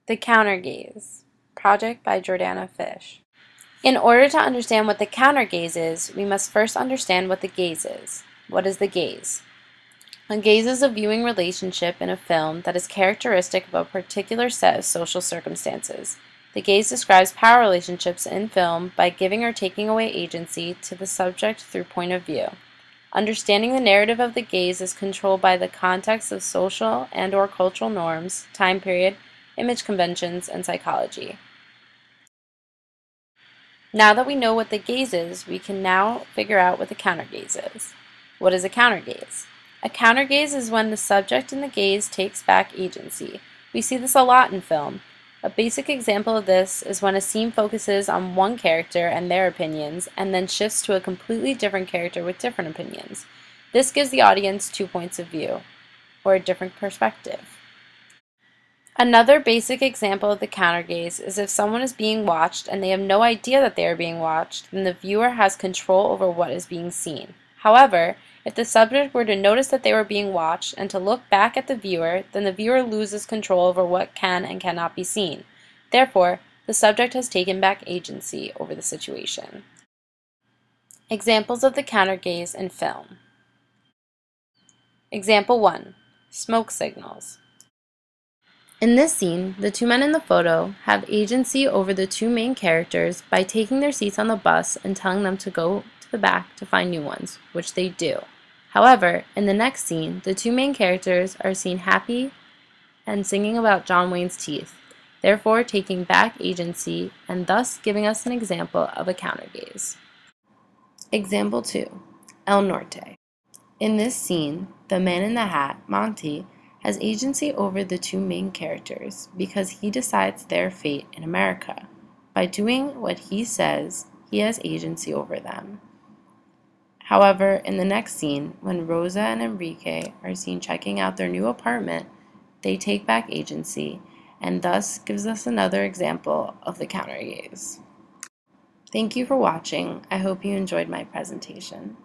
The Counter Gaze, project by Jordana Fish. In order to understand what the counter gaze is, we must first understand what the gaze is. What is the gaze? A gaze is a viewing relationship in a film that is characteristic of a particular set of social circumstances. The gaze describes power relationships in film by giving or taking away agency to the subject through point of view. Understanding the narrative of the gaze is controlled by the context of social and/or cultural norms, time period, image conventions, and psychology. Now that we know what the gaze is, we can now figure out what the counter gaze is. What is a counter gaze? A counter gaze is when the subject in the gaze takes back agency. We see this a lot in film. A basic example of this is when a scene focuses on one character and their opinions and then shifts to a completely different character with different opinions. This gives the audience 2 points of view, or a different perspective. Another basic example of the counter gaze is if someone is being watched and they have no idea that they are being watched, then the viewer has control over what is being seen. However, if the subject were to notice that they were being watched and to look back at the viewer, then the viewer loses control over what can and cannot be seen. Therefore, the subject has taken back agency over the situation. Examples of the counter gaze in film. Example 1. Smoke signals. In this scene, the two men in the photo have agency over the two main characters by taking their seats on the bus and telling them to go to the back to find new ones, which they do. However, in the next scene, the two main characters are seen happy and singing about John Wayne's teeth, therefore taking back agency and thus giving us an example of a counter gaze. Example 2. El Norte. In this scene, the man in the hat, Monty, has agency over the two main characters because he decides their fate in America. By doing what he says, he has agency over them. However, in the next scene, when Rosa and Enrique are seen checking out their new apartment, they take back agency and thus gives us another example of the counter gaze. Thank you for watching. I hope you enjoyed my presentation.